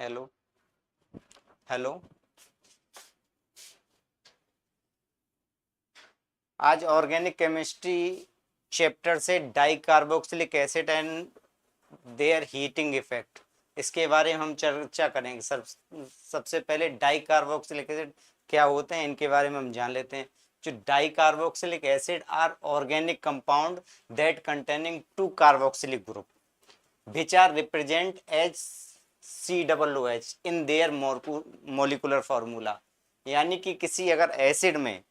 Hello hello. आज organic chemistry chapter से di carboxylic acid and their heating effect, इसके बारे में हम चर्चा करेंगे। सबसे पहले डाई कार्बोक्सिलिक एसिड क्या होते हैं इनके बारे में हम जान लेते हैं। जो di carboxylic acid are organic compound that containing two carboxylic group which are represent as COOH in their molecular formula। यानी कि किसी अगर एसिड में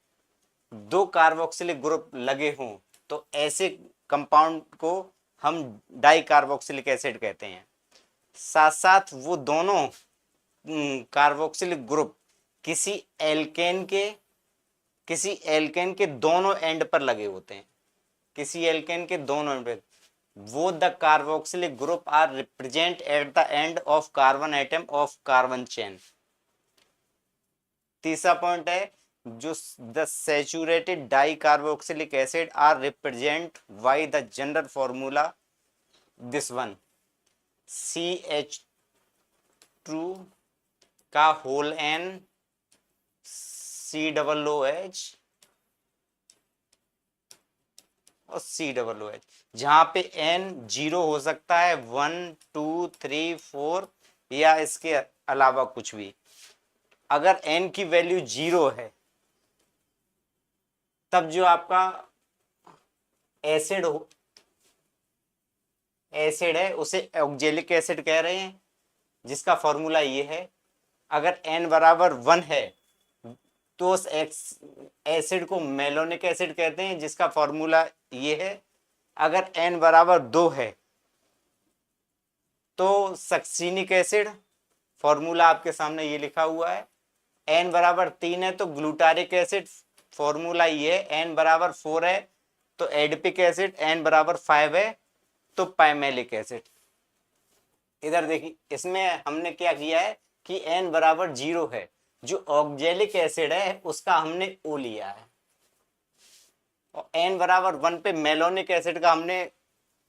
दो कार्बोक्सिलिक ग्रुप लगे हों तो ऐसे कंपाउंड को हम डाई कार्बोक्सिलिक एसिड कहते हैं। साथ साथ वो दोनों कार्बोक्सिलिक ग्रुप किसी एल्केन के दोनों एंड पर लगे होते हैं। किसी एल्केन के दोनों एंड पर वो the carboxylic group are represent at the end of carbon atom of carbon chain. तीसरा पॉइंट है जो the saturated di carboxylic acid are represent by the general formula this one CH2 का whole N COOH और COOH, जहां पे N 0 हो सकता है 1 2 3 4 या इसके अलावा कुछ भी। अगर N की वैल्यू 0 है तब जो आपका एसिड है उसे ऑक्जेलिक एसिड कह रहे हैं, जिसका फॉर्मूला ये है। अगर N बराबर 1 है तो उस एसिड को मेलोनिक एसिड कहते हैं, जिसका फॉर्मूला ये है। अगर N बराबर 2 है तो सक्सीनिक एसिड, फॉर्मूला आपके सामने ये लिखा हुआ है। N बराबर 3 है तो ग्लूटारिक एसिड, फॉर्मूला ये है। N बराबर 4 है तो एडिपिक एसिड, N बराबर 5 है तो पाइमेलिक एसिड। इधर देखिए, इसमें हमने क्या किया है कि N बराबर 0 है, जो ऑक्जेलिक एसिड है उसका हमने O लिया है, और N बराबर 1 पे मेलोनिक एसिड का हमने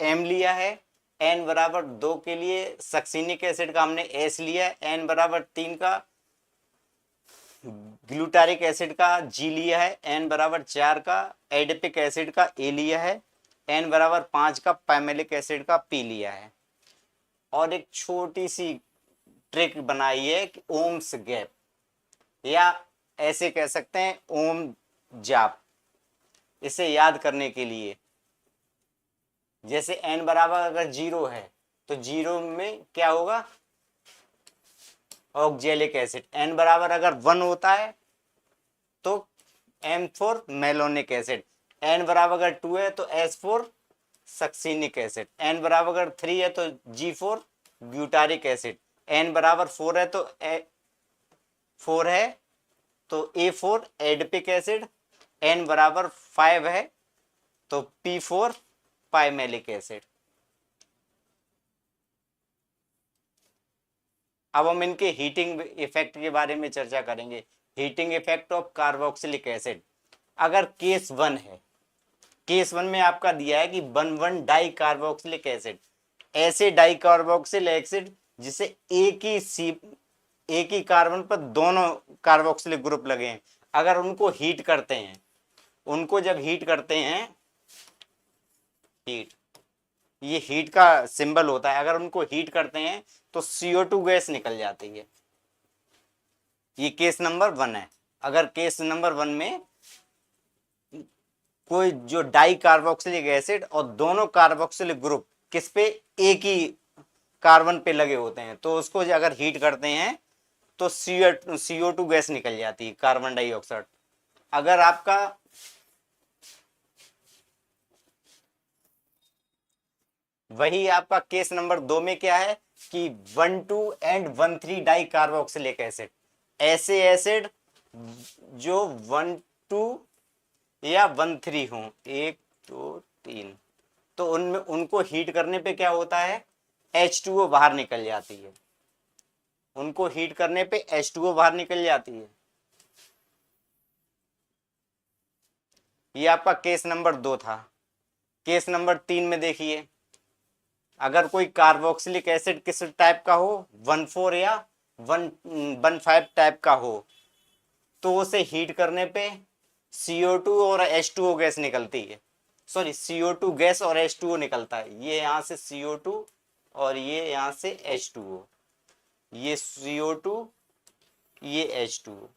M लिया है। N बराबर 2 के लिए सक्सीनिक एसिड का हमने S लिया है। N बराबर 3 का ग्लूटारिक एसिड का G लिया है। N बराबर 4 का एडिपिक एसिड का A लिया है। N बराबर 5 का पाइमेलिक एसिड का P लिया है। और एक छोटी सी ट्रिक बनाई है कि ओम्स गैप, या ऐसे कह सकते हैं ओम जाप। इसे याद करने के लिए, जैसे N बराबर अगर 0 है तो 0 में क्या होगा, ऑक्जेलिक एसिड। N बराबर अगर 1 होता है तो M for malonic acid. N बराबर अगर 2 है तो S for succinic acid. N बराबर अगर 3 है तो G for glutaric acid. N बराबर 4 है तो A for adipic acid. N बराबर 5 है तो P फॉर पाइमेलिक एसिड। अब हम इनके हीटिंग इफेक्ट के बारे में चर्चा करेंगे। Heating effect of carboxylic acid. अगर केस 1 है, केस 1 में आपका दिया है कि 1,1 डाई कार्बोक्सिलिक एसिड, ऐसे डाई कार्बोक्सिल एसिड जिसे एक ही कार्बन पर दोनों कार्बोक्सिलिक ग्रुप लगे हैं, अगर उनको हीट करते हैं, उनको जब हीट करते हैं, हीट, ये हीट का सिंबल होता है, अगर उनको हीट करते हैं तो CO2 गैस निकल जाती है। ये केस नंबर 1 है। अगर केस नंबर 1 में कोई जो डाई कार्बोक्सिलिक एसिड और दोनों कार्बोक्सिलिक ग्रुप किस पे, एक ही कार्बन पे लगे होते हैं, तो उसको अगर हीट करते हैं तो CO2 गैस निकल जाती है, कार्बन डाइऑक्साइड। अगर आपका वही आपका केस नंबर 2 में क्या है कि 1,2 एंड 1,3 डाई कार्बोक्सिलिक एसिड, ऐसे एसिड जो 1,2 या 1,3 हो, 1 2 3, तो उनमें उनको हीट करने पे क्या होता है, H2O बाहर निकल जाती है। उनको हीट करने पे H2O बाहर निकल जाती है। ये आपका केस नंबर 2 था। केस नंबर 3 में देखिए, अगर कोई कार्बोक्सिलिक एसिड किस टाइप का हो, 1,4 या 1,1,5 टाइप का हो तो उसे हीट करने पे CO2 और H2O गैस निकलती है। सॉरी, CO2 गैस और H2O निकलता है। ये यहाँ से CO2 और ये यहाँ से H2O, ये CO2, ये H2O।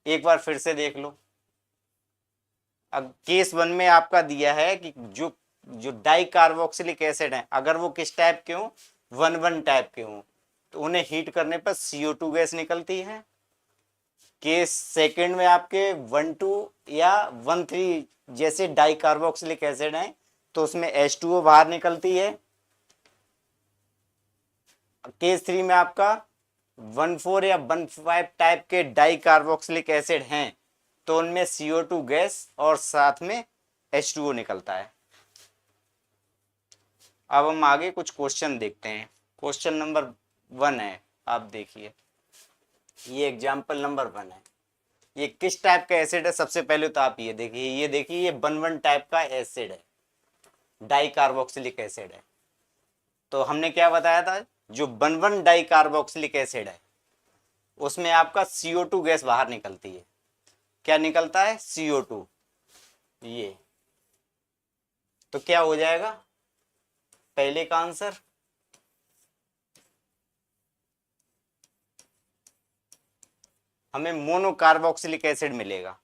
एक बार फिर से देख लो। अब केस 1 में आपका दिया है कि जो जो डाई कार्बोक्सिलिक एसिड है, अगर वो किस टाइप के हो, 1,1 टाइप के हो, तो उन्हें हीट करने पर CO2 गैस निकलती है। केस सेकंड में आपके 1,2 या 1,3 जैसे डाई कार्बोक्सिलिक एसिड है तो उसमें H2O बाहर निकलती है। केस 3 में आपका 1,4 या 1,5 टाइप के डाई कार्बोक्सिलिक एसिड हैं तो उनमें CO2 गैस और साथ में H2O निकलता है। अब हम आगे कुछ क्वेश्चन देखते हैं। क्वेश्चन नंबर 1 है, आप देखिए, ये एग्जाम्पल नंबर 1 है। ये किस टाइप का एसिड है? सबसे पहले तो आप ये देखिए, ये 1,1 टाइप का एसिड है, डाई कार्बोक्सिलिक एसिड है। तो हमने क्या बताया था, जो 1,1 डाई कार्बोक्सिलिक एसिड है उसमें आपका CO2 गैस बाहर निकलती है। क्या निकलता है? CO2। ये तो क्या हो जाएगा पहले का आंसर? हमें मोनोकार्बोक्सिलिक एसिड मिलेगा।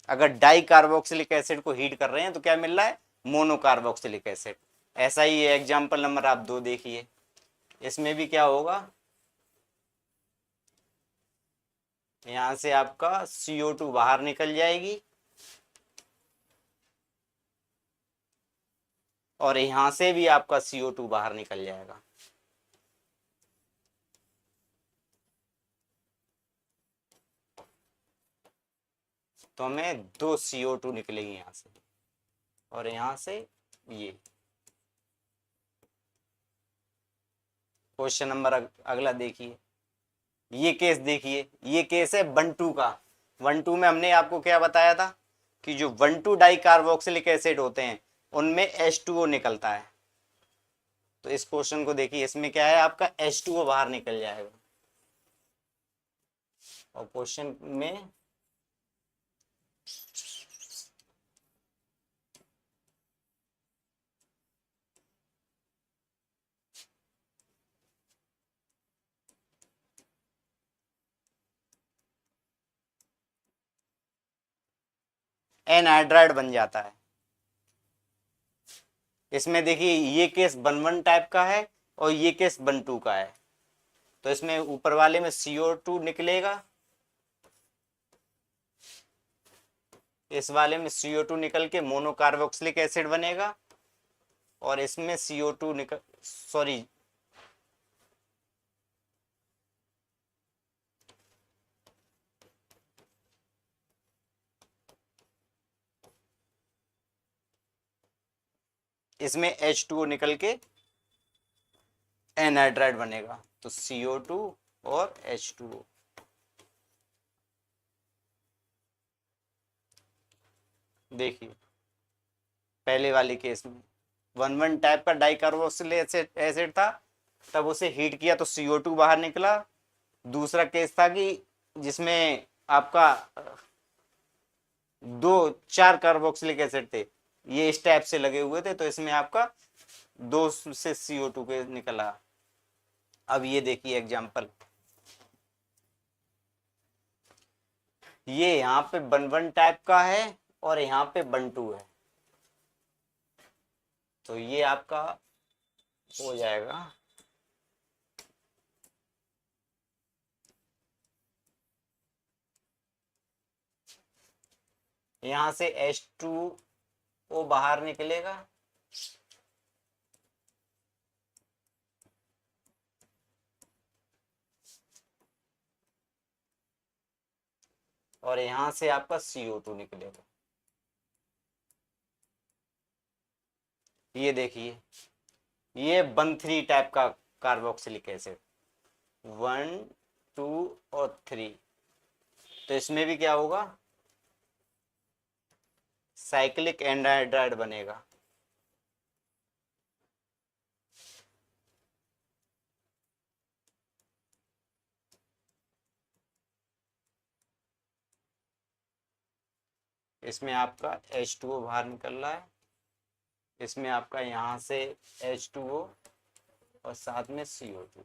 अगर डाई कार्बोक्सिलिक एसिड को हीट कर रहे हैं तो क्या मिल रहा है? Monocarboxylic acid. ऐसा ही है एग्जाम्पल नंबर आप 2 देखिए, इसमें भी क्या होगा, यहां से आपका CO2 बाहर निकल जाएगी और यहां से भी आपका CO2 बाहर निकल जाएगा। तो हमें 2 CO2 निकलेगी यहां से और यहां से ये। क्वेश्चन नंबर अगला देखिए, ये केस देखिए, ये केस है 1,2 का। 1,2 में हमने आपको क्या बताया था कि जो 1,2 डाई कार्बोक्सिलिक एसिड होते हैं उनमें H2O निकलता है। तो इस क्वेश्चन को देखिए, इसमें क्या है, आपका H2O बाहर निकल जाएगा। और क्वेश्चन में एनहाइड्राइड बन जाता है। इसमें देखिए, ये केस 1,1 टाइप का है और ये केस 1,2 का है। तो इसमें ऊपर वाले में CO2 निकलेगा, इस वाले में CO2 निकल के मोनोकार्बोक्सिलिक एसिड बनेगा और इसमें CO2 निकल, सॉरी, इसमें H2O निकल के एनहाइड्राइड बनेगा। तो CO2 और H2O। देखिए पहले वाले केस में 1,1 टाइप का डाइकार्बोक्सिलिक एसिड था, तब उसे हीट किया तो CO2 बाहर निकला। दूसरा केस था कि जिसमें आपका 4 कार्बोक्सिलिक एसिड थे, ये इस टाइप से लगे हुए थे, तो इसमें आपका 2 से CO2 के निकला। अब ये देखिए एग्जाम्पल, ये यहाँ पे 1,1 टाइप का है और यहाँ पे 1,2 है। तो ये आपका हो जाएगा यहाँ से H2O बाहर निकलेगा और यहाँ से आपका CO2 निकलेगा। ये देखिए, ये 1,3 टाइप का कार्बोक्सिलिक एसिड, 1, 2 और 3। तो इसमें भी क्या होगा, साइक्लिक एनहाइड्राइड बनेगा। इसमें आपका H2O बाहर निकल रहा है, इसमें आपका यहाँ से H2O और साथ में CO2।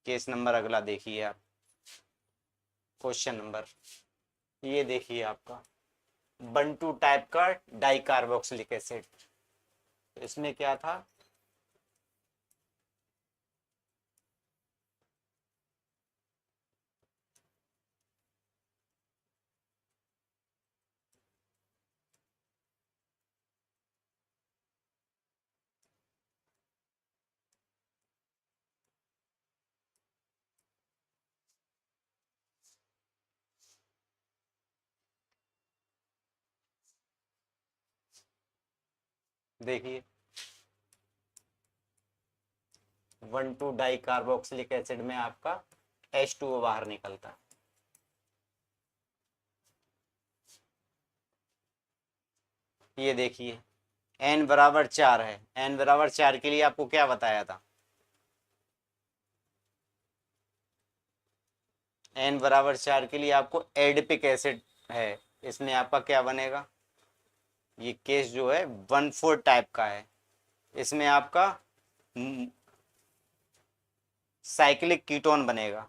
केस नंबर अगला देखिए आप, क्वेश्चन नंबर, ये देखिए आपका 1,2 टाइप का डाई कार्बोक्सिलिक एसिड। इसमें क्या था, देखिए 1,2 डाई कार्बोक्सिलिक एसिड में आपका H2O बाहर निकलता है। ये देखिए n बराबर 4 है, n बराबर 4 के लिए आपको क्या बताया था, n बराबर 4 के लिए आपको एडिपिक एसिड है। इसमें आपका क्या बनेगा, ये केस जो है 1,4 टाइप का है। इसमें आपका साइक्लिक कीटोन बनेगा।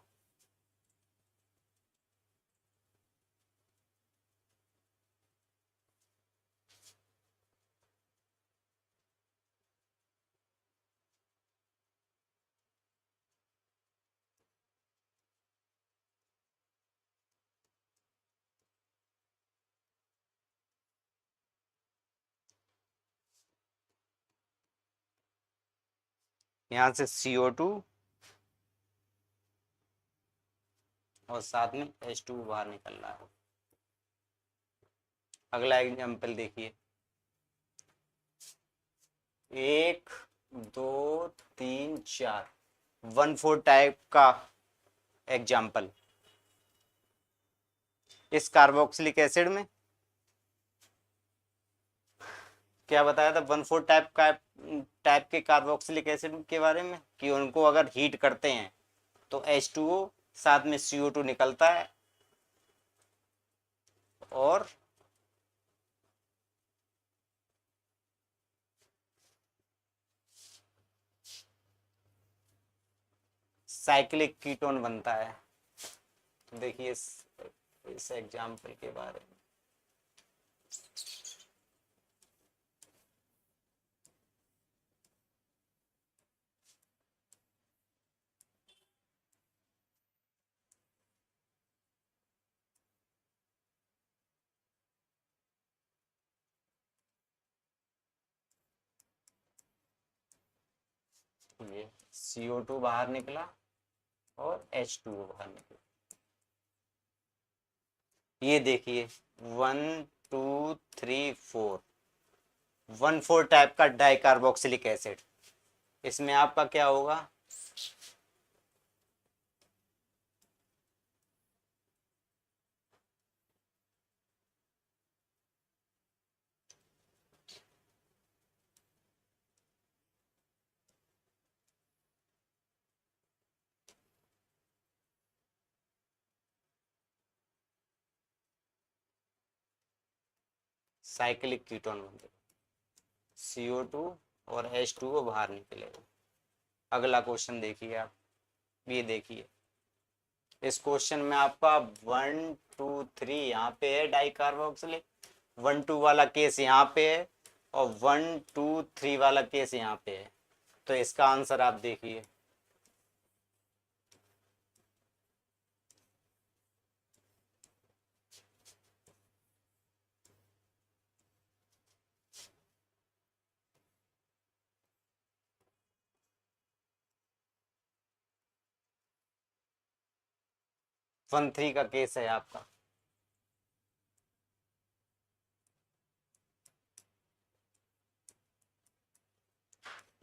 यहाँ से CO2 और साथ में H2 बाहर निकल रहा है। अगला एग्जाम्पल देखिए, 1 2 3 4, 1,4 टाइप का एग्जाम्पल। इस कार्बोक्सिलिक एसिड में क्या बताया था, 1,4 टाइप के कार्बोक्सिलिक एसिड के बारे में, कि उनको अगर हीट करते हैं तो H2O साथ में CO2 निकलता है और साइक्लिक कीटोन बनता है। तो देखिए इस एग्जाम्पल के बारे में, ये CO2 बाहर निकला और H2O बाहर निकला। ये देखिए 1 2 3 4, 1,4 टाइप का डाई कार्बोक्सिलिक एसिड। इसमें आपका क्या होगा, साइक्लिक कीटोन बनेगा, CO2 और H2O बाहर निकलेगा। अगला क्वेश्चन देखिए आप, ये देखिए इस क्वेश्चन में आपका 1 2 3 यहाँ पे है डाई कार्बोक्सिलिक, 1 2 वाला केस यहाँ पे है और 1 2 3 वाला केस यहाँ पे है। तो इसका आंसर आप देखिए, वन थ्री का केस है आपका।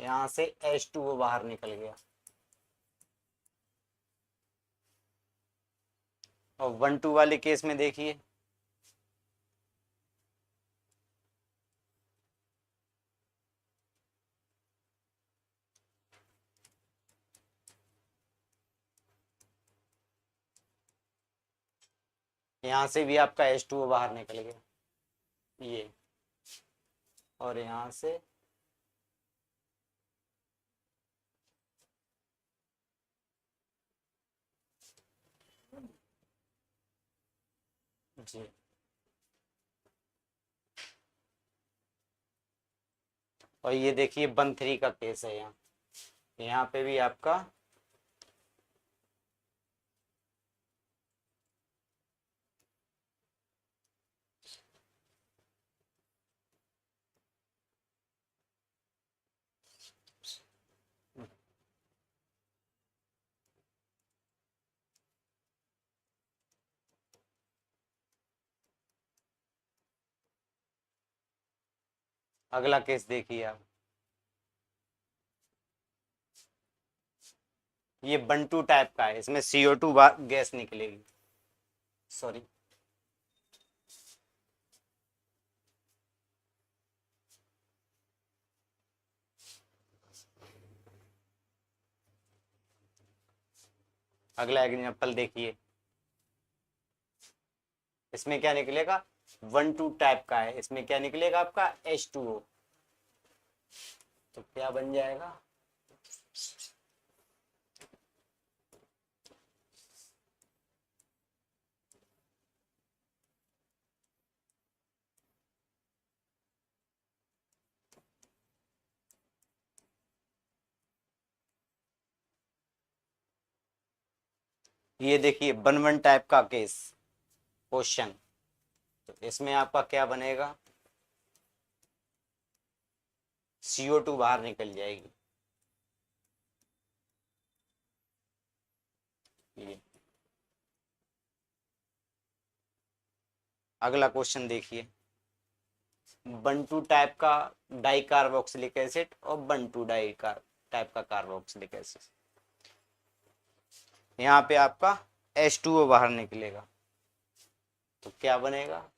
यहाँ से H2O बाहर निकल गया और 1 2 वाले केस में देखिए यहाँ से भी आपका H2O बाहर निकल गया, ये, और यहाँ से जी। और ये देखिए 1 3 का केस है, यहाँ पे भी आपका अगला केस देखिए आप, ये 1 2 टाइप का है, इसमें CO2 गैस निकलेगी, सॉरी। अगला एग्जाम्पल देखिए, इसमें क्या निकलेगा, 1 2 टाइप का है, इसमें क्या निकलेगा आपका H2O, तो क्या बन जाएगा, ये देखिए 1 1 टाइप का केस क्वेश्चन, तो इसमें आपका क्या बनेगा, CO2 बाहर निकल जाएगी, ये। अगला क्वेश्चन देखिए, 1 2 टाइप का डाई कार्बोक्सिलिक एसिड और 1 2 टाइप का कार्बोक्सिलिक एसिड, यहाँ पे आपका H2O बाहर निकलेगा, तो क्या बनेगा,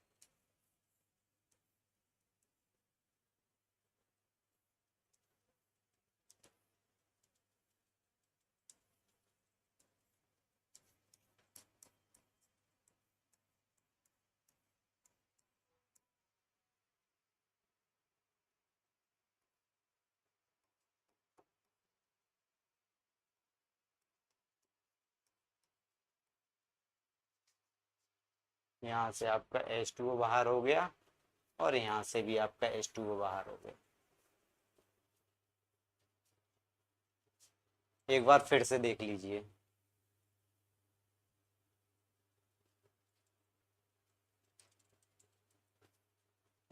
यहाँ से आपका H2O बाहर हो गया, और यहाँ से भी आपका H2O बाहर हो गया। एक बार फिर से देख लीजिए,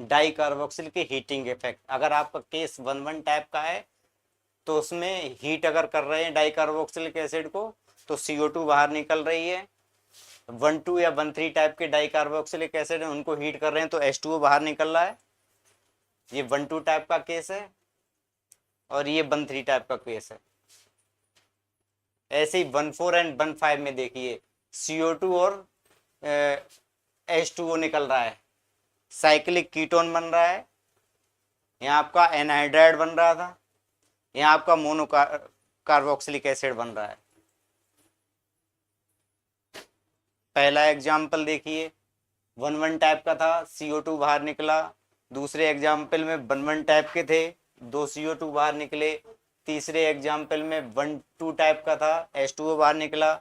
डाई कार्बोक्सिल के हीटिंग इफेक्ट, अगर आपका केस 1 1 टाइप का है तो उसमें हीट अगर कर रहे हैं डाई कार्बोक्सिलिक एसिड को, तो CO2 बाहर निकल रही है। 1 2 या 1 3 टाइप के डाई कार्बोक्सिलिक एसिड है, उनको हीट कर रहे हैं तो H2O बाहर निकल रहा है, ये 1 2 टाइप का केस है, और ये 1 3 टाइप का केस है। ऐसे ही 1 4 एंड 1 5 में देखिए CO2 और H2O निकल रहा है, साइक्लिक कीटोन बन रहा है, यहाँ आपका एनहाइड्राइड बन रहा था, यहाँ आपका मोनो कार्बोक्सिलिक एसिड बन रहा है। पहला एग्जाम्पल देखिए 1 1 टाइप का था, CO2 बाहर निकला। दूसरे एग्जाम्पल में 1 1 टाइप के थे, 2 CO2 बाहर निकले। तीसरे एग्जाम्पल में 1 2 टाइप का था, H2O बाहर निकला।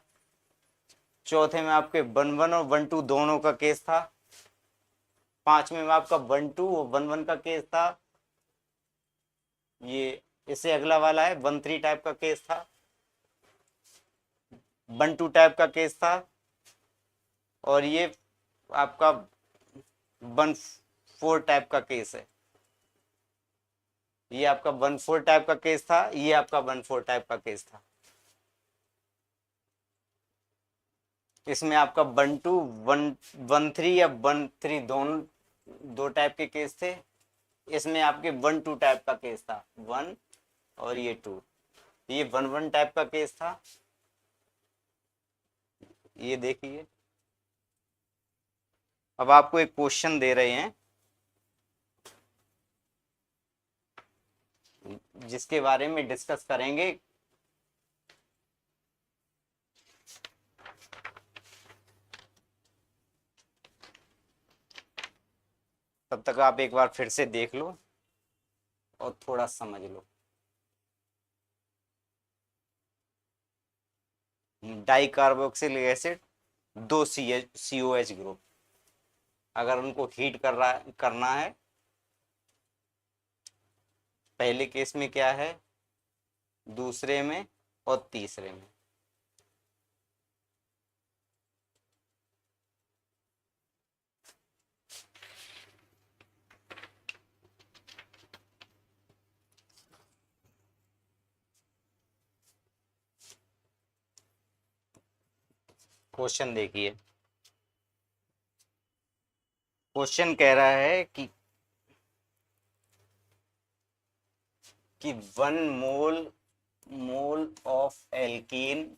चौथे में आपके 1 1 और 1 2 दोनों का केस था। पांचवें में आपका 1 2 और 1 1 का केस था। ये इससे अगला वाला है 1 3 टाइप का केस था, 1 2 टाइप का केस था, और ये आपका 1 4 टाइप का केस है। ये आपका 1 4 टाइप का केस था, ये आपका 1 4 टाइप का केस था। इसमें आपका 1 2 1 3 या 1 3 दोनों दो टाइप के केस थे। इसमें आपके 1 2 टाइप का केस था, 1 और ये 2। ये 1 1 टाइप का केस था, ये देखिए। अब आपको एक क्वेश्चन दे रहे हैं जिसके बारे में डिस्कस करेंगे। तब तक आप एक बार फिर से देख लो और थोड़ा समझ लो। डाई कार्बोक्सिलिक एसिड, दो COH ग्रुप, अगर उनको हीट करना है, पहले केस में क्या है, दूसरे में और तीसरे में। क्वेश्चन देखिए, क्वेश्चन कह रहा है कि 1 mole of alkene,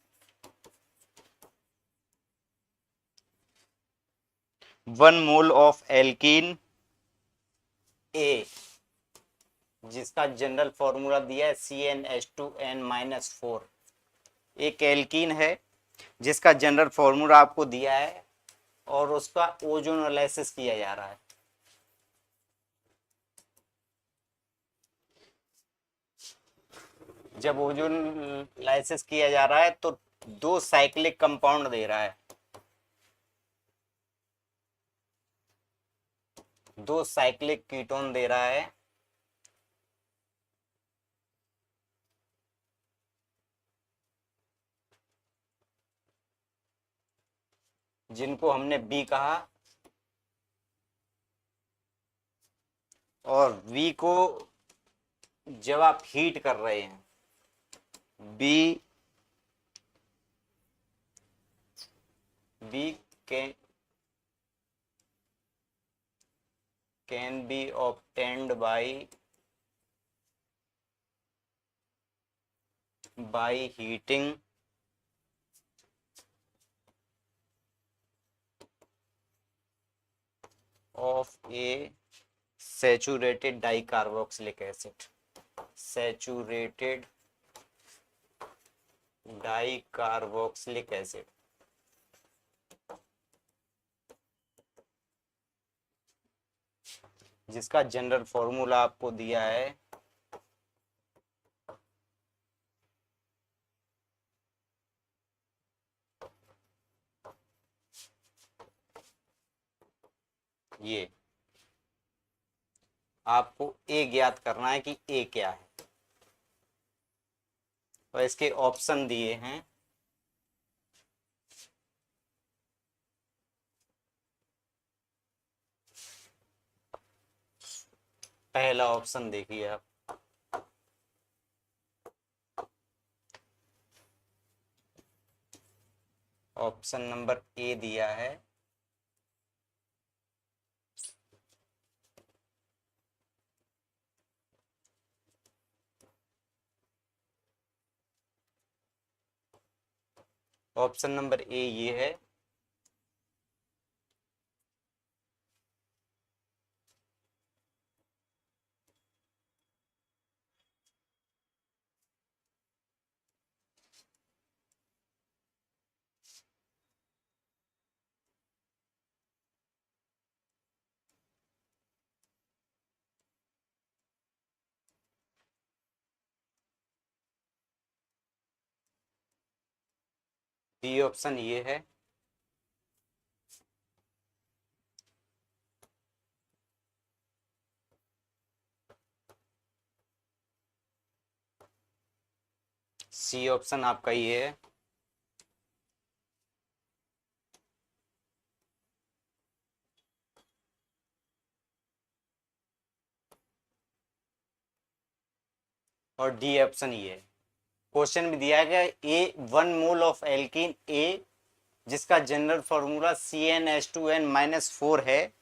1 mole of alkene A, जिसका जनरल फॉर्मूला दिया है CnH2n-4, एक एल्कीन है जिसका जनरल फॉर्मूला आपको दिया है और उसका ओजोनोलाइसिस किया जा रहा है। जब ओजोनोलाइसिस किया जा रहा है तो 2 साइक्लिक कंपाउंड दे रहा है, 2 साइक्लिक कीटोन दे रहा है, जिनको हमने बी कहा, और वी को जब आप हीट कर रहे हैं, B can be obtained by heating of a saturated dicarboxylic acid, saturated dicarboxylic acid, जिसका जनरल फॉर्मूला आपको दिया है ये। आपको ए ज्ञात करना है कि ए क्या है, और इसके ऑप्शन दिए हैं। पहला ऑप्शन देखिए आप, ऑप्शन नंबर ए दिया है ऑप्शन नंबर ए ये है, बी ऑप्शन ये है, सी ऑप्शन आपका ये है, और डी ऑप्शन ये है। क्वेश्चन में दिया गया ए 1 मोल ऑफ एल्कीन ए, जिसका जनरल फॉर्मूला CnH2n-4 है,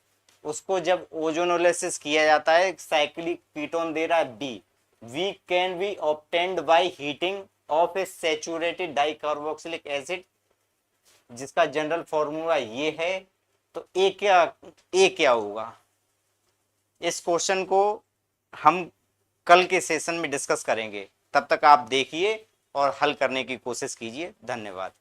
उसको जब ओजोनोलाइसिस किया जाता है, साइक्लिक कीटोन दे रहा है be can be obtained by heating of a saturated dicarboxylic acid, जिसका जनरल फॉर्मूला ये है। तो ए क्या होगा? इस क्वेश्चन को हम कल के सेशन में डिस्कस करेंगे, तब तक आप देखिए और हल करने की कोशिश कीजिए। धन्यवाद।